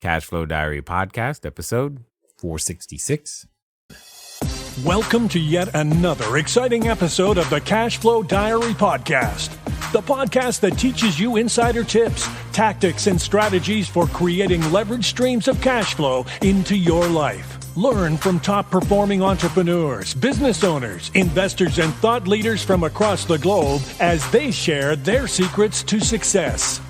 CashFlow Diary Podcast, episode 466. Welcome to yet another exciting episode of the CashFlow Diary Podcast, the podcast that teaches you insider tips, tactics, and strategies for creating leverage streams of cash flow into your life. Learn from top-performing entrepreneurs, business owners, investors, and thought leaders from across the globe as they share their secrets to success.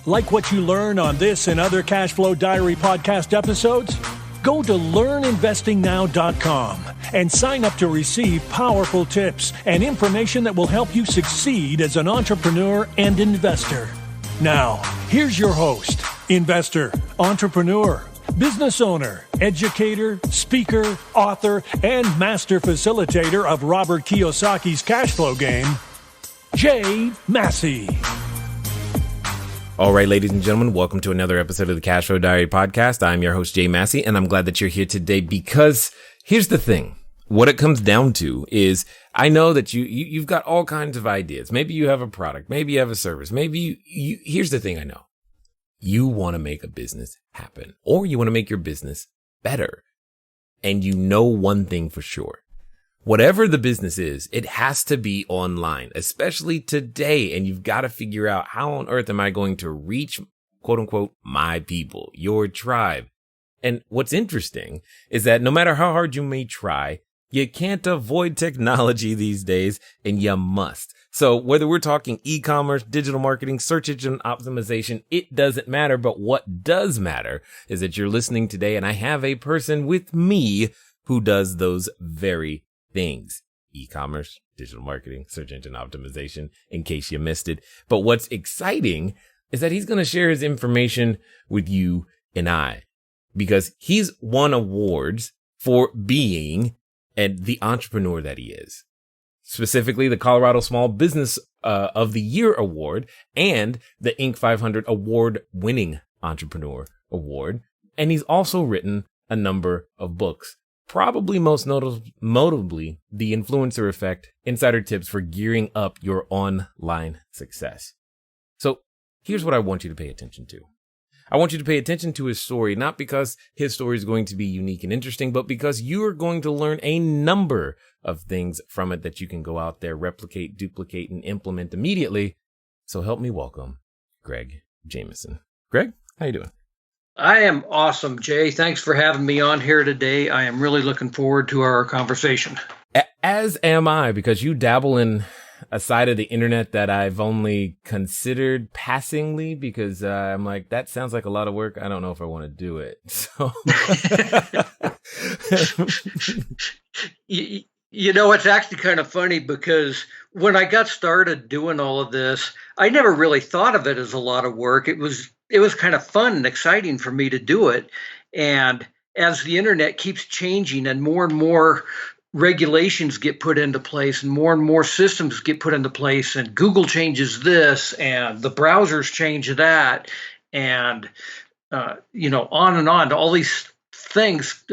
Like what you learn on this and other CashFlow Diary Podcast episodes? Go to learninvestingnow.com and sign up to receive powerful tips and information that will help you succeed as an entrepreneur and investor. Now, here's your host, investor, entrepreneur, business owner, educator, speaker, author, and master facilitator of Robert Kiyosaki's cash flow game, Jay Massey. All right, ladies and gentlemen, welcome to another episode of the CashFlow Diary Podcast. I'm your host, Jay Massey, and I'm glad that you're here today because here's the thing. What it comes down to is I know that you've got all kinds of ideas. Maybe you have a product. Maybe you have a service. Maybe you here's the thing I know. You want to make a business happen, or you want to make your business better. And you know one thing for sure. Whatever the business is, it has to be online, especially today. And you've got to figure out how on earth am I going to reach, quote unquote, my people, your tribe. And what's interesting is that no matter how hard you may try, you can't avoid technology these days, and you must. So whether we're talking e-commerce, digital marketing, search engine optimization, it doesn't matter. But what does matter is that you're listening today, and I have a person with me who does those very things. E-commerce, digital marketing, search engine optimization, in case you missed it. But what's exciting is that he's going to share his information with you and I, because he's won awards for being the entrepreneur that he is. Specifically, the Colorado Small Business of the Year Award and the Inc. 500 Award-winning Entrepreneur Award. And he's also written a number of books. Probably most notably, The Influencer Effect, Insider Tips for Gearing Up Your Online Success. So here's what I want you to pay attention to. I want you to pay attention to his story, not because his story is going to be unique and interesting, but because you are going to learn a number of things from it that you can go out there, replicate, duplicate, and implement immediately. So help me welcome Greg Jameson. Greg, how you doing? I am awesome, Jay. Thanks for having me on here today. I am really looking forward to our conversation. As am I, because you dabble in a side of the internet that I've only considered passingly, because I'm like, that sounds like a lot of work. I don't know if I want to do it. So, you know, it's actually kind of funny because when I got started doing all of this, I never really thought of it as a lot of work. It was kind of fun and exciting for me to do it. And as the internet keeps changing and more regulations get put into place and more systems get put into place, and Google changes this and the browsers change that, and on and on, all these things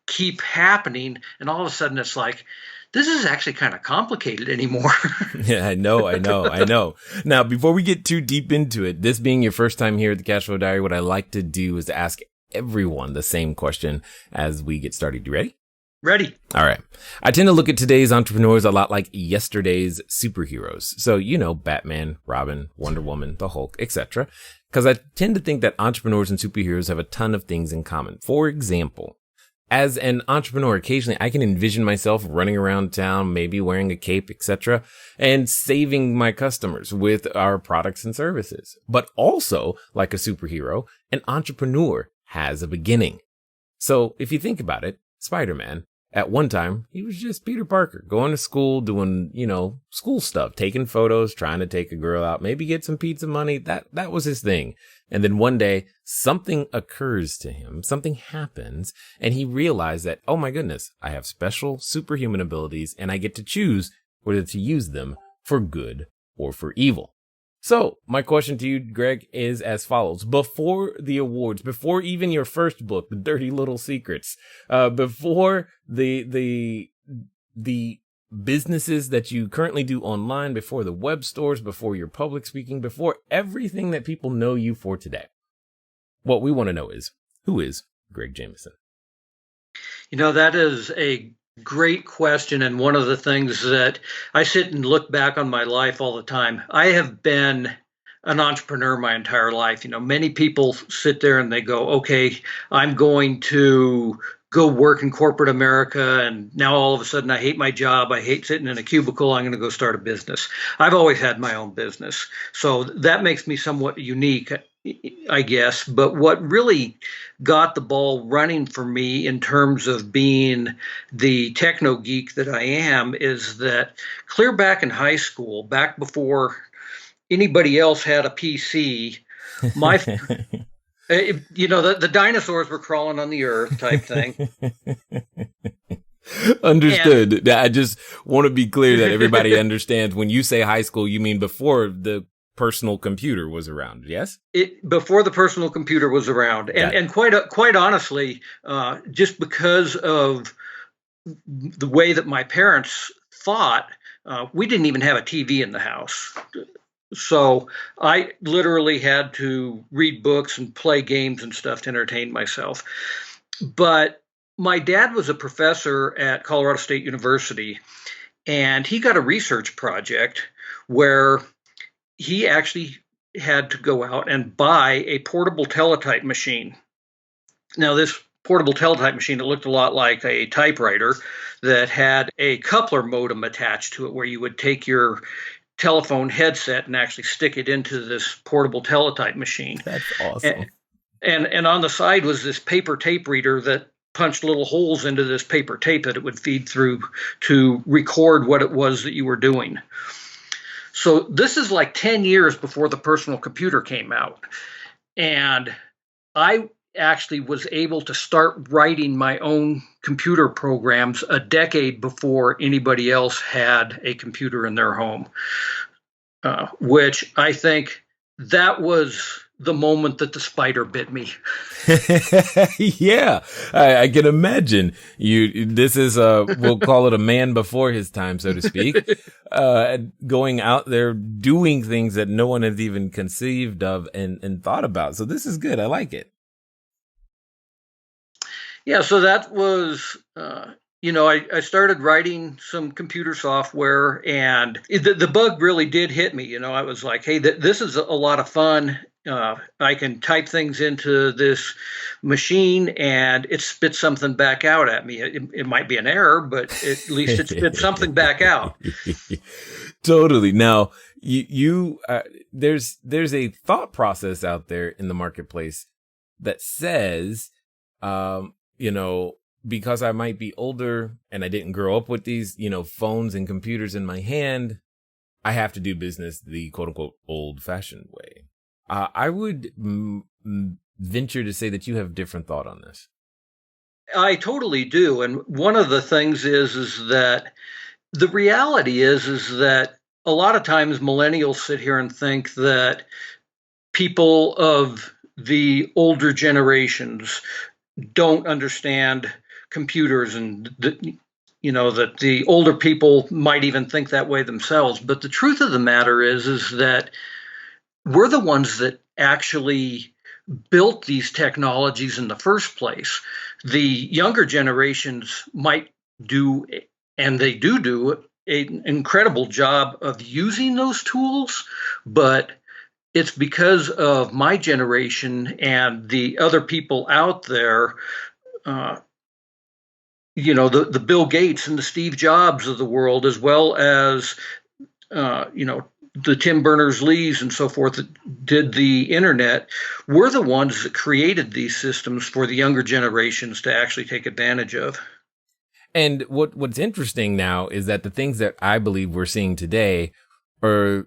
keep happening, and all of a sudden it's like, this is actually kind of complicated anymore. Yeah, I know. Now, before we get too deep into it, this being your first time here at the CashFlow Diary, what I like to do is to ask everyone the same question as we get started. You ready? Ready. All right. I tend to look at today's entrepreneurs a lot like yesterday's superheroes. So, Batman, Robin, Wonder Woman, the Hulk, etc. Because I tend to think that entrepreneurs and superheroes have a ton of things in common. For example, as an entrepreneur, occasionally I can envision myself running around town, maybe wearing a cape, etc., and saving my customers with our products and services. But also, like a superhero, an entrepreneur has a beginning. So if you think about it, Spider-Man, at one time, he was just Peter Parker, going to school, doing, school stuff, taking photos, trying to take a girl out, maybe get some pizza money. That was his thing. And then one day, something occurs to him, something happens, and he realized that, oh my goodness, I have special superhuman abilities, and I get to choose whether to use them for good or for evil. So my question to you, Greg, is as follows. Before the awards, before even your first book, The Dirty Little Secrets, before the businesses that you currently do online, before the web stores, before your public speaking, before everything that people know you for today, what we want to know is, Who is Greg Jameson? That is a great question. And one of the things that I sit and look back on my life all the time. I have been an entrepreneur my entire life. Many people sit there and they go, okay, I'm going to go work in corporate America. And now all of a sudden I hate my job. I hate sitting in a cubicle. I'm going to go start a business. I've always had my own business. So that makes me somewhat unique, I guess. But what really got the ball running for me in terms of being the techno geek that I am is that clear back in high school, back before anybody else had a PC, my the dinosaurs were crawling on the earth type thing. Understood. I just want to be clear that everybody understands when you say high school, you mean before the personal computer was around, yes? Before the personal computer was around. And quite honestly, just because of the way that my parents thought, we didn't even have a TV in the house. So I literally had to read books and play games and stuff to entertain myself. But my dad was a professor at Colorado State University, and he got a research project where he actually had to go out and buy a portable teletype machine. Now, this portable teletype machine, it looked a lot like a typewriter that had a coupler modem attached to it, where you would take your telephone headset and actually stick it into this portable teletype machine. That's awesome. And on the side was this paper tape reader that punched little holes into this paper tape that it would feed through to record what it was that you were doing. So this is like 10 years before the personal computer came out. And I actually was able to start writing my own computer programs a decade before anybody else had a computer in their home, which I think that was the moment that the spider bit me. Yeah, I can imagine this is we'll call it a man before his time, so to speak, going out there doing things that no one has even conceived of and thought about. So this is good. I like it. Yeah, so that was, I started writing some computer software, and the bug really did hit me. I was like, hey, this is a lot of fun. I can type things into this machine, and it spits something back out at me. It might be an error, but at least it spits something back out. Totally. Now, there's a thought process out there in the marketplace that says, because I might be older and I didn't grow up with these, phones and computers in my hand, I have to do business the quote unquote old fashioned way. I would venture to say that you have a different thought on this. I totally do. And one of the things is that the reality is that a lot of times millennials sit here and think that people of the older generations don't understand computers, and that the older people might even think that way themselves. But the truth of the matter is that we're the ones that actually built these technologies in the first place. The younger generations might do, and they do an incredible job of using those tools, but it's because of my generation and the other people out there, the Bill Gates and the Steve Jobs of the world, as well as, the Tim Berners-Lees and so forth that did the internet. We're the ones that created these systems for the younger generations to actually take advantage of. And what's interesting now is that the things that I believe we're seeing today are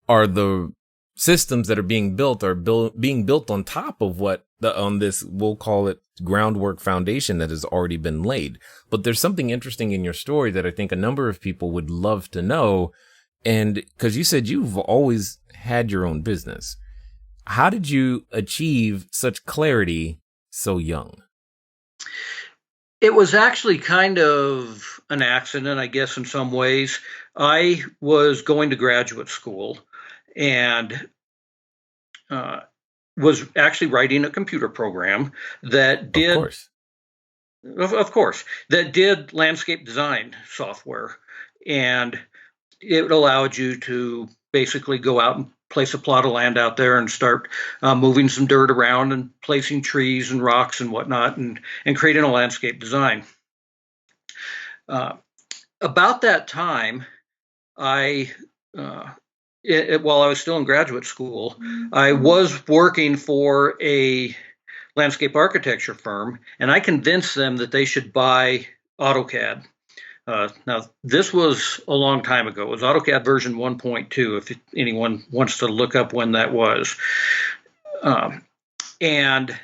the systems that are being built being built on top of on this, we'll call it groundwork foundation that has already been laid. But there's something interesting in your story that I think a number of people would love to know. And because you said you've always had your own business, how did you achieve such clarity so young? It was actually kind of an accident, I guess, in some ways. I was going to graduate school, and was actually writing a computer program that did, of course, that did landscape design software. And it allowed you to basically go out and place a plot of land out there and start moving some dirt around and placing trees and rocks and whatnot, and creating a landscape design. About that time, while I was still in graduate school, I was working for a landscape architecture firm, and I convinced them that they should buy AutoCAD. Now, this was a long time ago. It was AutoCAD version 1.2, if anyone wants to look up when that was. And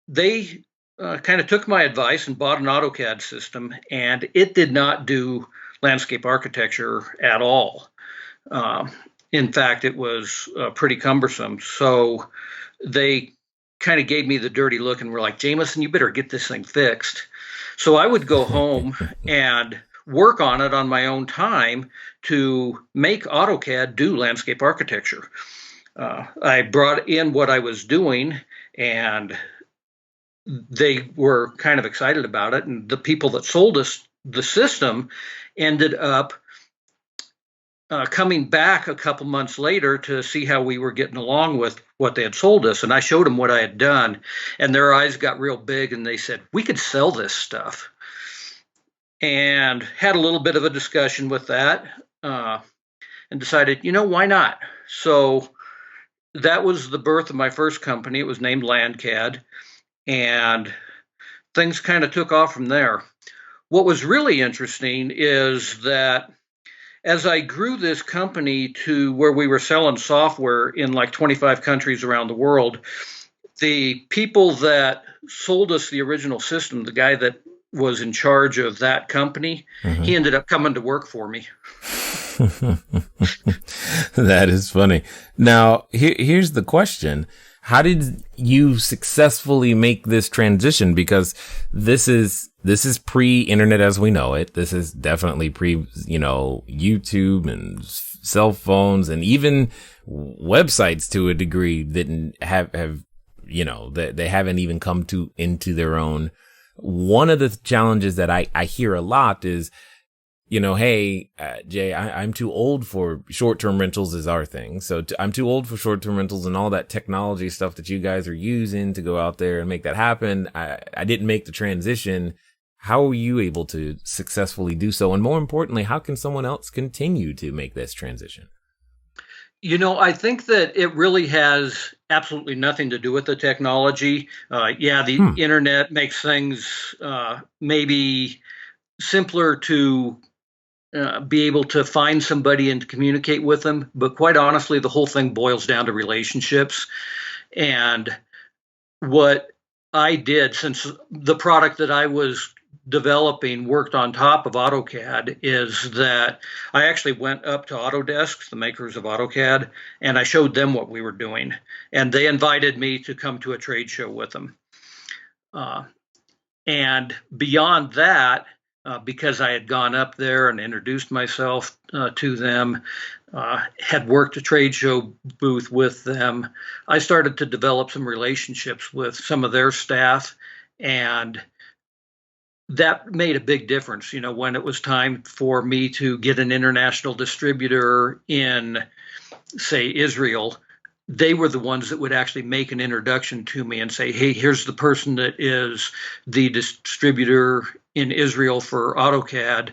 they kind of took my advice and bought an AutoCAD system, and it did not do landscape architecture at all. In fact, it was pretty cumbersome. So they kind of gave me the dirty look and were like, Jameson, you better get this thing fixed. So I would go home and work on it on my own time to make AutoCAD do landscape architecture. I brought in what I was doing, and they were kind of excited about it. And the people that sold us the system ended up coming back a couple months later to see how we were getting along with what they had sold us. And I showed them what I had done, and their eyes got real big, and they said, we could sell this stuff. And had a little bit of a discussion with that, and decided, why not? So that was the birth of my first company. It was named LandCAD, and things kind of took off from there. What was really interesting is that as I grew this company to where we were selling software in like 25 countries around the world, the people that sold us the original system, the guy that was in charge of that company, he ended up coming to work for me. That is funny. Now, here's the question. How did you successfully make this transition? Because this is pre-internet as we know it. This is definitely YouTube and cell phones, and even websites to a degree didn't have they haven't even come into their own. One of the challenges that I hear a lot is, hey, Jay, I'm too old for short-term rentals is our thing. So I'm too old for short-term rentals and all that technology stuff that you guys are using to go out there and make that happen. I didn't make the transition. How are you able to successfully do so? And more importantly, how can someone else continue to make this transition? I think that it really has absolutely nothing to do with the technology. The internet makes things maybe simpler to be able to find somebody and to communicate with them. But quite honestly, the whole thing boils down to relationships. And what I did, since the product that I was developing worked on top of AutoCAD, is that I actually went up to Autodesk, the makers of AutoCAD, and I showed them what we were doing. And they invited me to come to a trade show with them. And beyond that, because I had gone up there and introduced myself to them, had worked a trade show booth with them, I started to develop some relationships with some of their staff, and that made a big difference. When it was time for me to get an international distributor in, say, Israel, they were the ones that would actually make an introduction to me and say, hey, here's the person that is the distributor in Israel for AutoCAD.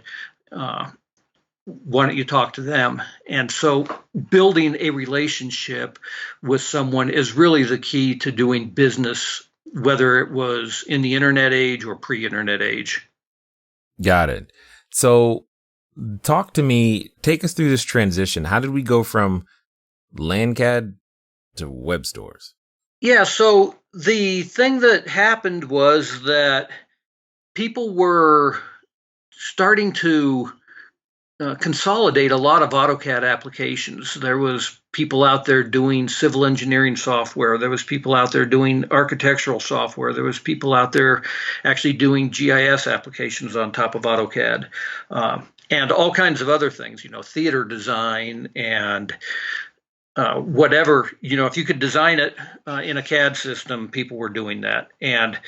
Why don't you talk to them? And so building a relationship with someone is really the key to doing business, whether it was in the internet age or pre-internet age. Got it. So talk to me, take us through this transition. How did we go from LandCAD to WebStores? Yeah, so the thing that happened was that people were starting to consolidate a lot of AutoCAD applications. There was people out there doing civil engineering software. There was people out there doing architectural software. There was people out there actually doing GIS applications on top of AutoCAD, and all kinds of other things, theater design and whatever, if you could design it in a CAD system, people were doing that. And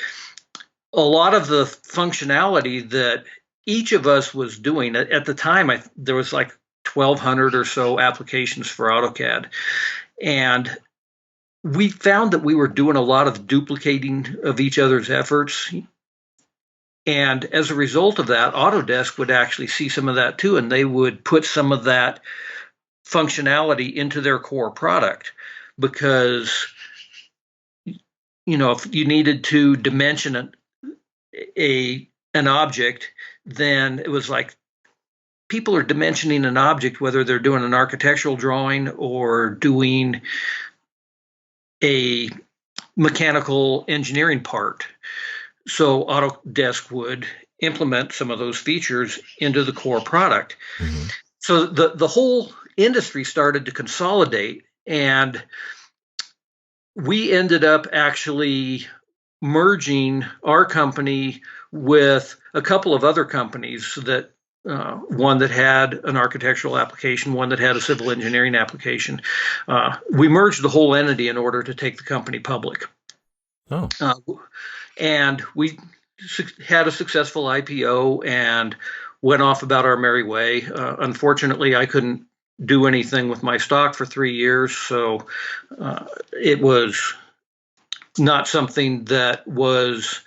a lot of the functionality that each of us was doing at the time, there was like 1,200 or so applications for AutoCAD. And we found that we were doing a lot of duplicating of each other's efforts. And as a result of that, Autodesk would actually see some of that too, and they would put some of that functionality into their core product, because if you needed to dimension an object, then it was like people are dimensioning an object whether they're doing an architectural drawing or doing a mechanical engineering part. So Autodesk would implement some of those features into the core product. Mm-hmm. So the whole industry started to consolidate, and we ended up actually merging our company with a couple of other companies that one that had an architectural application, one that had a civil engineering application. We merged the whole entity in order to take the company public. Oh. And we had a successful IPO and went off about our merry way. Unfortunately, I couldn't do anything with my stock for 3 years, so it was not something that was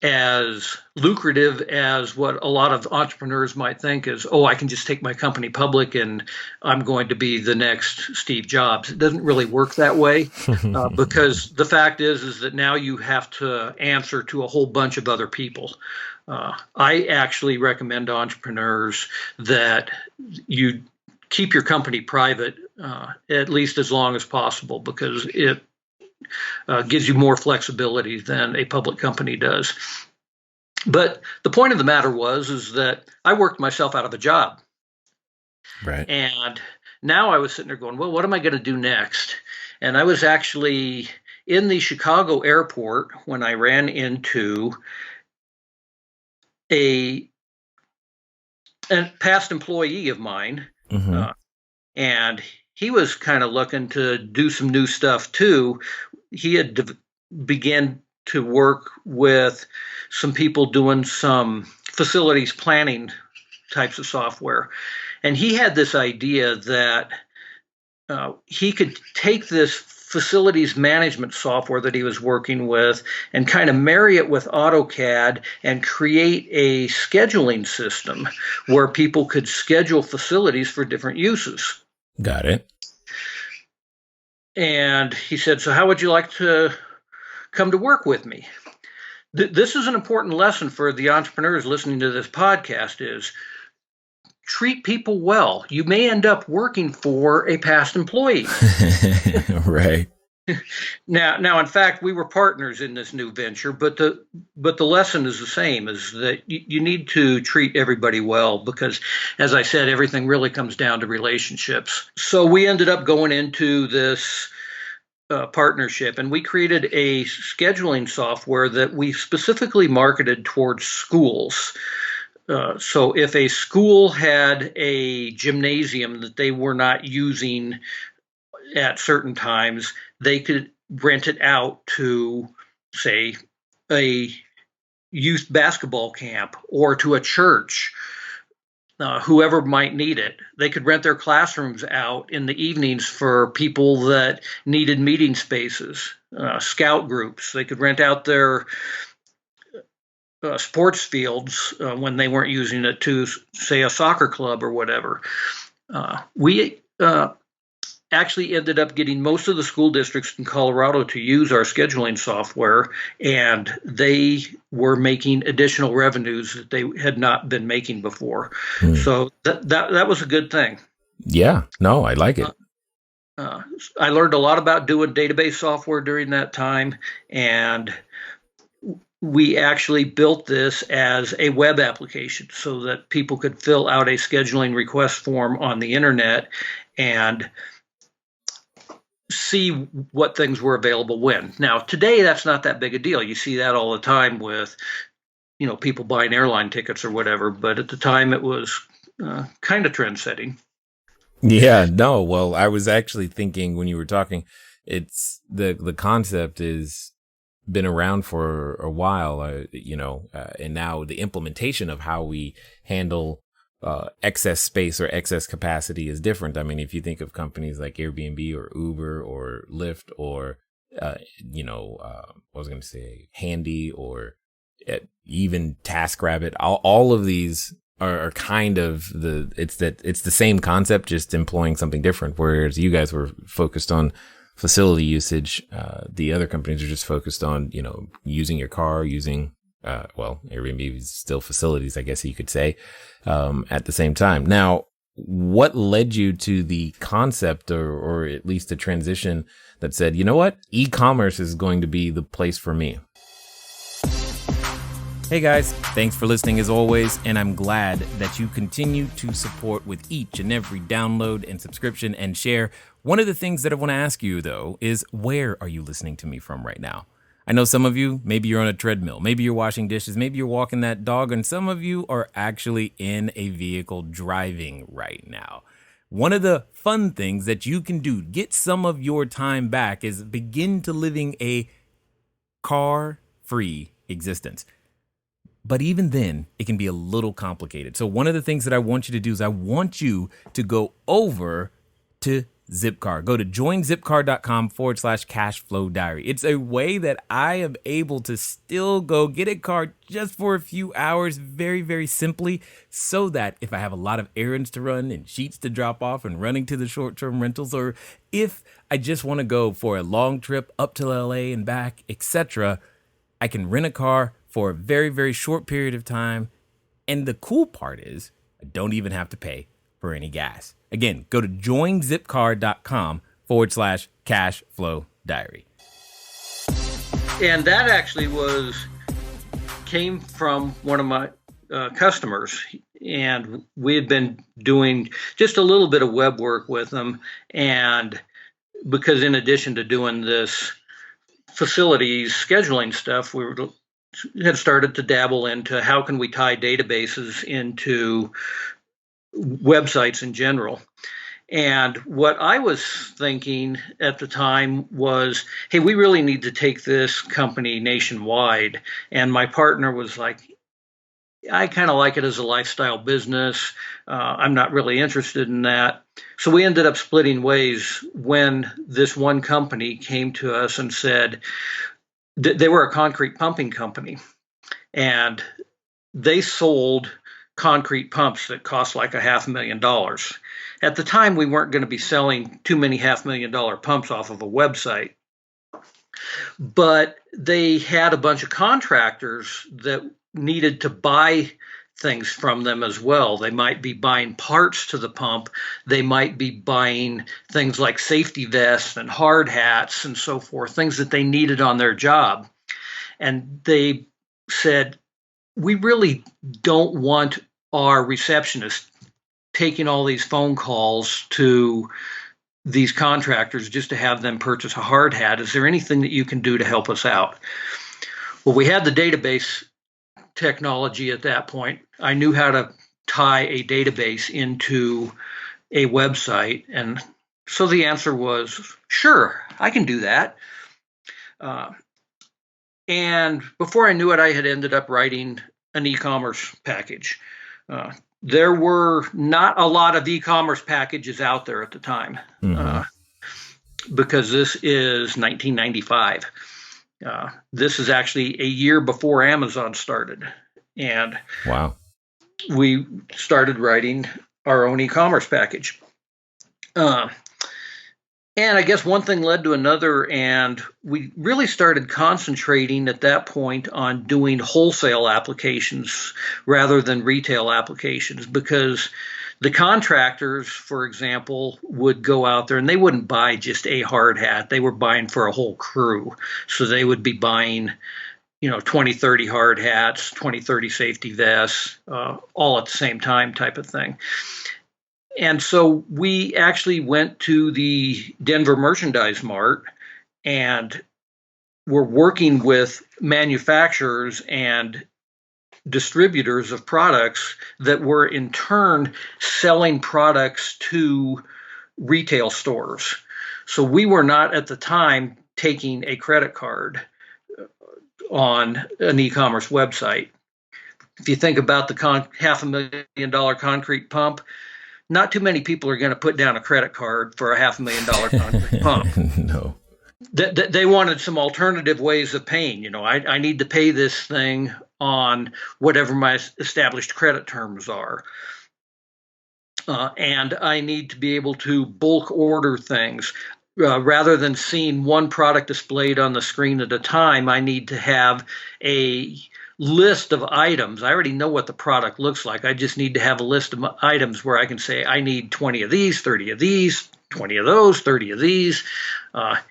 as lucrative as what a lot of entrepreneurs might think is, I can just take my company public and I'm going to be the next Steve Jobs. It doesn't really work that way because the fact is that now you have to answer to a whole bunch of other people. I actually recommend entrepreneurs that you keep your company private at least as long as possible, because it gives you more flexibility than a public company does. But the point of the matter is that I worked myself out of a job. Right. And now I was sitting there going, well, what am I going to do next? And I was actually in the Chicago airport when I ran into a past employee of mine. Mm-hmm. And he was kind of looking to do some new stuff too. He had began to work with some people doing some facilities planning types of software. And he had this idea that he could take this facilities management software that he was working with and kind of marry it with AutoCAD and create a scheduling system where people could schedule facilities for different uses. Got it. And he said, so how would you like to come to work with me? This is an important lesson for the entrepreneurs listening to this podcast is treat people well. You may end up working for a past employee. Right. Now, in fact, we were partners in this new venture, but the lesson is the same: is that you need to treat everybody well, because, as I said, everything really comes down to relationships. So we ended up going into this partnership, and we created a scheduling software that we specifically marketed towards schools. So if a school had a gymnasium that they were not using at certain times, they could rent it out to, say, a youth basketball camp or to a church, whoever might need it. They could rent their classrooms out in the evenings for people that needed meeting spaces, scout groups. They could rent out their sports fields when they weren't using it to, say, a soccer club or whatever. We actually ended up getting most of the school districts in Colorado to use our scheduling software, and they were making additional revenues that they had not been making before. So that was a good thing. Yeah, no, I like it. I learned a lot about doing database software during that time, and we actually built this as a web application so that people could fill out a scheduling request form on the internet and see what things were available when. Now, today, that's not that big a deal. You see that all the time with, people buying airline tickets or whatever. But at the time, it was kind of trend setting. Yeah, no. Well, I was actually thinking when you were talking, it's the concept is been around for a while, and now the implementation of how we handle excess space or excess capacity is different. I mean, if you think of companies like Airbnb or Uber or Lyft or, what was I going to say, Handy or even TaskRabbit, all of these are kind of it's the same concept, just employing something different. Whereas you guys were focused on facility usage. The other companies are just focused on, using your car, using, Airbnb is still facilities, I guess you could say, at the same time. Now, what led you to the concept or at least the transition that said, you know what, e-commerce is going to be the place for me? Hey guys, thanks for listening as always, and I'm glad that you continue to support with each and every download and subscription and share. One of the things that I want to ask you, though, is where are you listening to me from right now? I know some of you, maybe you're on a treadmill, maybe you're washing dishes, maybe you're walking that dog, and some of you are actually in a vehicle driving right now. One of the fun things that you can do, get some of your time back, is begin to living a car-free existence. But even then, it can be a little complicated. So one of the things that I want you to do is I want you to go over to Zipcar. Go to joinzipcar.com/cashflow diary. It's a way that I am able to still go get a car just for a few hours, very, very simply, so that if I have a lot of errands to run and sheets to drop off and running to the short-term rentals, or if I just want to go for a long trip up to LA and back, etc., I can rent a car for a very, very short period of time. And the cool part is I don't even have to pay for any gas. Again, go to joinzipcar.com/cashflow diary. And that actually came from one of my customers. And we had been doing just a little bit of web work with them. And because in addition to doing this facilities scheduling stuff, we had started to dabble into how can we tie databases into websites in general. And what I was thinking at the time was, hey, we really need to take this company nationwide. And my partner was like, I kind of like it as a lifestyle business. I'm not really interested in that. So we ended up splitting ways when this one company came to us and said, they were a concrete pumping company, and they sold concrete pumps that cost like $500,000. At the time, we weren't going to be selling too many $500,000 pumps off of a website, but they had a bunch of contractors that needed to buy things from them as well. They might be buying parts to the pump. They might be buying things like safety vests and hard hats and so forth, things that they needed on their job. And they said, we really don't want our receptionist taking all these phone calls to these contractors just to have them purchase a hard hat. Is there anything that you can do to help us out? Well, we had the database technology at that point. I knew how to tie a database into a website. And so the answer was, sure, I can do that. And before I knew it, I had ended up writing an e-commerce package. There were not a lot of e-commerce packages out there at the time, because this is 1995. This is actually a year before Amazon started. And wow, we started writing our own e-commerce package. And I guess one thing led to another, and we really started concentrating at that point on doing wholesale applications rather than retail applications, because the contractors, for example, would go out there and they wouldn't buy just a hard hat. They were buying for a whole crew. So they would be buying, 20, 30 hard hats, 20, 30 safety vests, all at the same time type of thing. And so we actually went to the Denver Merchandise Mart and were working with manufacturers and distributors of products that were in turn selling products to retail stores. So we were not at the time taking a credit card on an e-commerce website. If you think about the $500,000 concrete pump, not too many people are going to put down a credit card for a $500,000 concrete pump. No. They wanted some alternative ways of paying. I need to pay this thing on whatever my established credit terms are. And I need to be able to bulk order things. Rather than seeing one product displayed on the screen at a time, I need to have a list of items. I already know what the product looks like. I just need to have a list of items where I can say, I need 20 of these, 30 of these, 20 of those, 30 of these.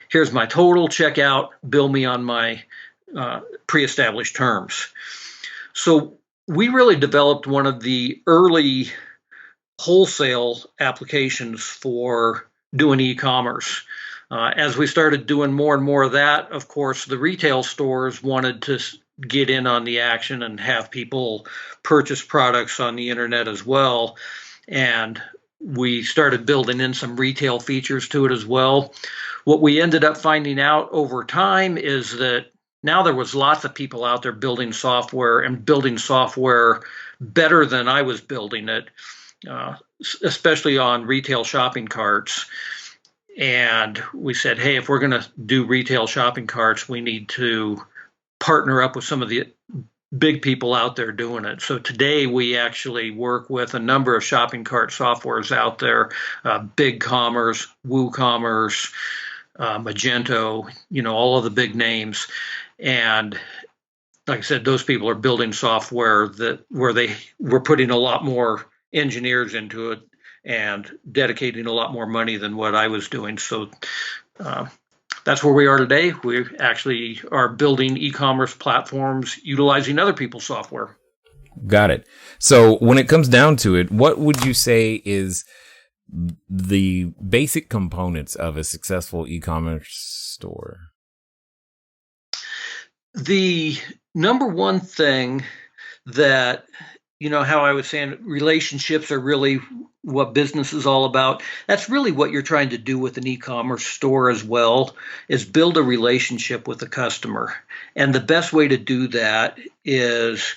Here's my total, check out, bill me on my pre-established terms. So we really developed one of the early wholesale applications for doing e-commerce. As we started doing more and more of that, of course, the retail stores wanted to get in on the action and have people purchase products on the internet as well. And we started building in some retail features to it as well. What we ended up finding out over time is that now there was lots of people out there building software and building software better than I was building it, especially on retail shopping carts. And we said, hey, if we're going to do retail shopping carts, we need to partner up with some of the big people out there doing it. So today we actually work with a number of shopping cart softwares out there, BigCommerce, WooCommerce, Magento, all of the big names. And like I said, those people are building software where they were putting a lot more engineers into it and dedicating a lot more money than what I was doing. So that's where we are today. We actually are building e-commerce platforms utilizing other people's software. Got it. So when it comes down to it, what would you say is the basic components of a successful e-commerce store? The number one thing that, how I was saying relationships are really what business is all about. That's really what you're trying to do with an e-commerce store as well, is build a relationship with the customer. And the best way to do that is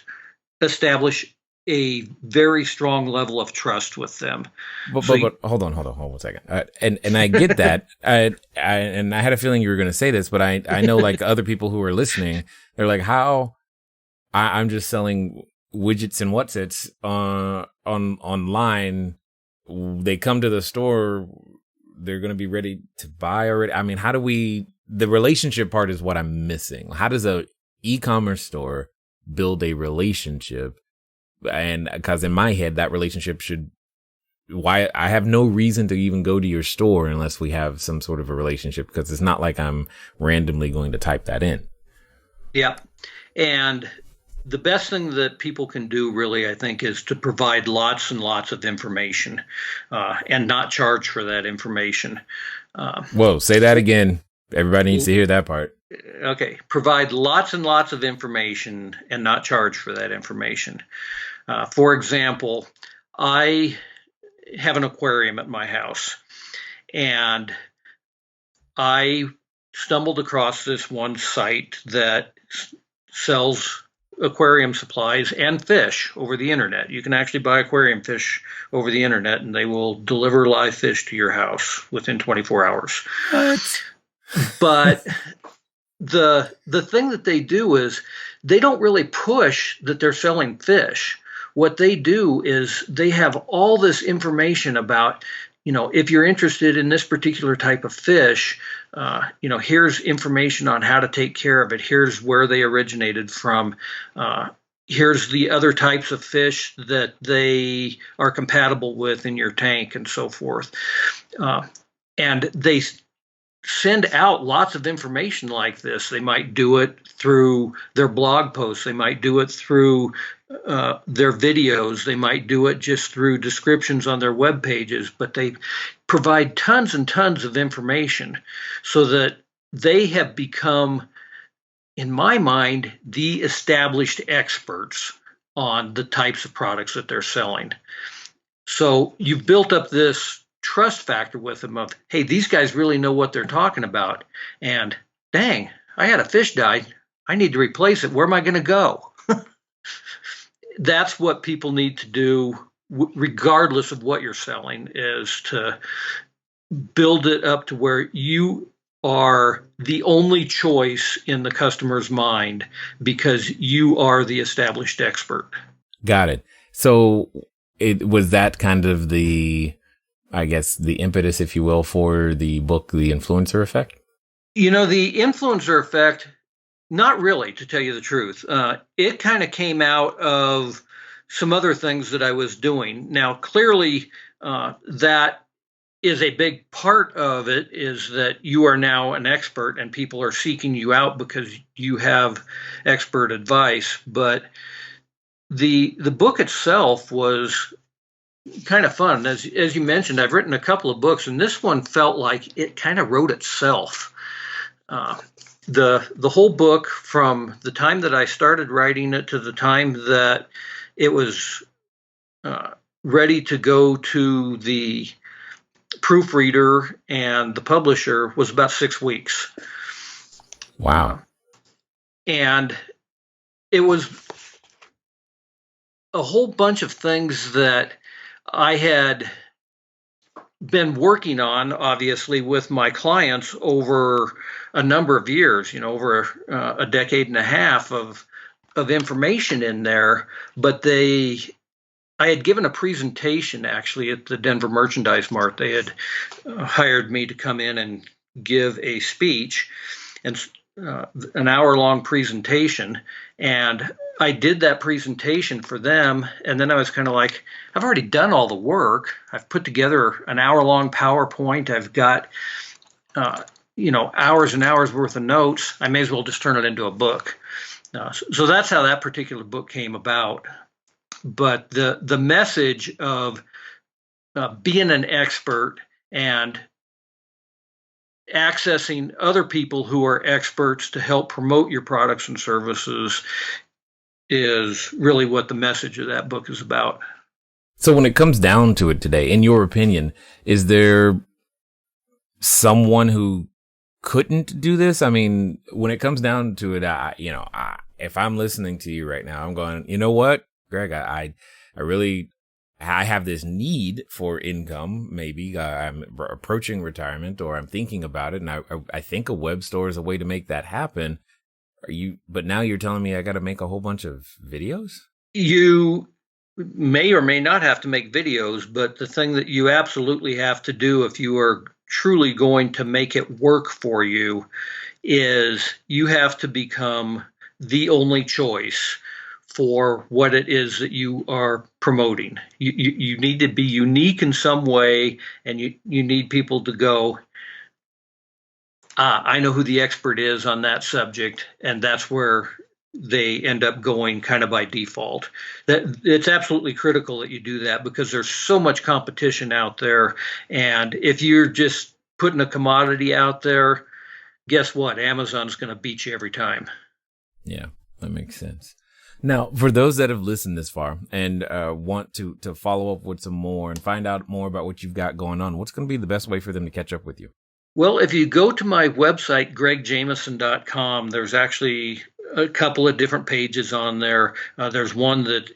establish a very strong level of trust with them. But hold on 1 second. And I get that. I had a feeling you were going to say this, but I know like other people who are listening, they're like, how I'm just selling widgets and whatsits online. They come to the store, they're going to be ready to buy already. I mean, the relationship part is what I'm missing. How does a e-commerce store build a relationship? And because in my head, that relationship why I have no reason to even go to your store unless we have some sort of a relationship, because it's not like I'm randomly going to type that in. Yep. And the best thing that people can do, really, I think, is to provide lots and lots of information and not charge for that information. Whoa, say that again. Everybody needs to hear that part. Okay. Provide lots and lots of information and not charge for that information. For example, I have an aquarium at my house, and I stumbled across this one site that sells aquarium supplies and fish over the internet. You can actually buy aquarium fish over the internet, and they will deliver live fish to your house within 24 hours. What? But the thing that they do is they don't really push that they're selling fish. What they do is they have all this information about, if you're interested in this particular type of fish, here's information on how to take care of it. Here's where they originated from. Here's the other types of fish that they are compatible with in your tank and so forth. And they send out lots of information like this. They might do it through their blog posts. They might do it through their videos. They might do it just through descriptions on their web pages, but they provide tons and tons of information so that they have become, in my mind, the established experts on the types of products that they're selling. So you've built up this trust factor with them of, hey, these guys really know what they're talking about. And dang, I had a fish die. I need to replace it. Where am I going to go? That's what people need to do, regardless of what you're selling, is to build it up to where you are the only choice in the customer's mind because you are the established expert. Got it. So it was that kind of the, I guess, the impetus, if you will, for the book, The Influencer Effect? You know, the influencer effect, not really, to tell you the truth. It kind of came out of some other things that I was doing. Now, clearly, that is a big part of it, is that you are now an expert and people are seeking you out because you have expert advice. But the book itself was kind of fun. As you mentioned, I've written a couple of books, and this one felt like it kind of wrote itself. The whole book, from the time that I started writing it to the time that it was ready to go to the proofreader and the publisher, was about 6 weeks. Wow. And it was a whole bunch of things that I had been working on, obviously, with my clients over a number of years, over a decade and a half of information in there. But I had given a presentation actually at the Denver Merchandise Mart. They had hired me to come in and give a speech, and an hour-long presentation. And I did that presentation for them, and then I was kind of like, I've already done all the work. I've put together an hour-long PowerPoint. I've got, hours and hours worth of notes. I may as well just turn it into a book. So that's how that particular book came about. But the message of being an expert and accessing other people who are experts to help promote your products and services is really what the message of that book is about. So when it comes down to it today, in your opinion, is there someone who couldn't do this? I mean, when it comes down to it, if I'm listening to you right now, I'm going, you know what, Greg, I have this need for income. Maybe I'm approaching retirement, or I'm thinking about it, and I think a web store is a way to make that happen. But now you're telling me I got to make a whole bunch of videos? You may or may not have to make videos, but the thing that you absolutely have to do if you are truly going to make it work for you is you have to become the only choice for what it is that you are promoting. You need to be unique in some way, and you need people to go, I know who the expert is on that subject, and that's where they end up going kind of by default. That it's absolutely critical that you do that, because there's so much competition out there, and if you're just putting a commodity out there, guess what? Amazon's going to beat you every time. Yeah, that makes sense. Now, for those that have listened this far and want to follow up with some more and find out more about what you've got going on, what's going to be the best way for them to catch up with you? Well, if you go to my website, gregjameson.com, there's actually a couple of different pages on there. There's one that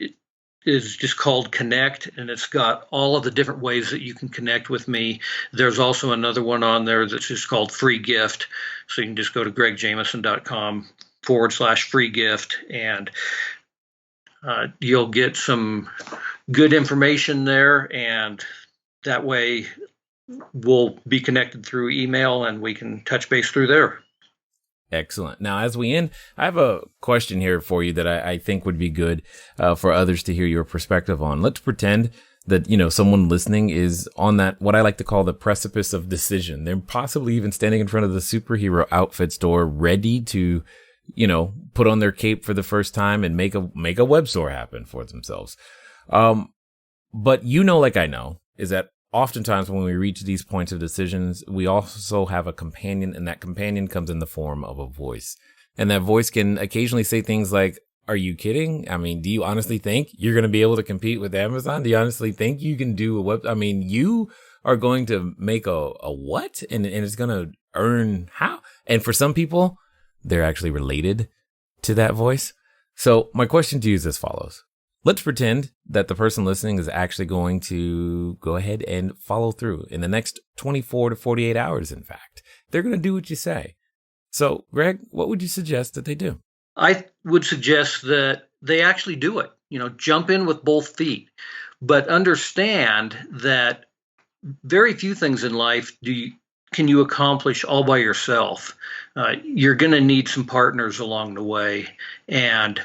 is just called Connect, and it's got all of the different ways that you can connect with me. There's also another one on there that's just called Free Gift. So you can just go to gregjameson.com/free gift, and you'll get some good information there. And that way we'll be connected through email, and we can touch base through there. Excellent. Now, as we end, I have a question here for you that I think would be good for others to hear your perspective on. Let's pretend that, someone listening is on that, what I like to call the precipice of decision. They're possibly even standing in front of the superhero outfit store, ready to, put on their cape for the first time and make a web store happen for themselves. But like I know, is that oftentimes when we reach these points of decisions, we also have a companion, and that companion comes in the form of a voice. And that voice can occasionally say things like, are you kidding? I mean, do you honestly think you're going to be able to compete with Amazon? Do you honestly think you can do a web? I mean, you are going to make a what? And it's going to earn how? And for some people, they're actually related to that voice. So my question to you is as follows. Let's pretend that the person listening is actually going to go ahead and follow through in the next 24 to 48 hours. In fact, they're going to do what you say. So, Greg, what would you suggest that they do? I would suggest that they actually do it. Jump in with both feet, but understand that very few things in life can you accomplish all by yourself. You're going to need some partners along the way, and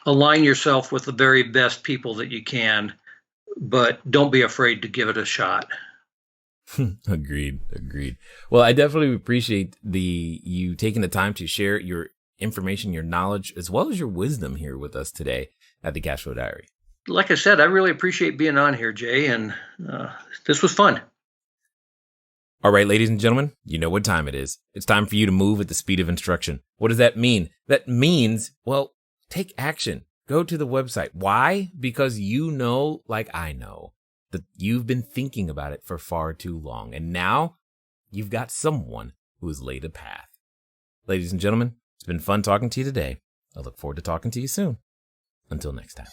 align yourself with the very best people that you can, but don't be afraid to give it a shot. Agreed. Well, I definitely appreciate you taking the time to share your information, your knowledge, as well as your wisdom here with us today at the CashFlow Diary. Like I said, I really appreciate being on here, Jay, and this was fun. All right, ladies and gentlemen, you know what time it is. It's time for you to move at the speed of instruction. What does that mean? That means, well, take action. Go to the website. Why? Because like I know, that you've been thinking about it for far too long. And now you've got someone who has laid a path. Ladies and gentlemen, it's been fun talking to you today. I look forward to talking to you soon. Until next time.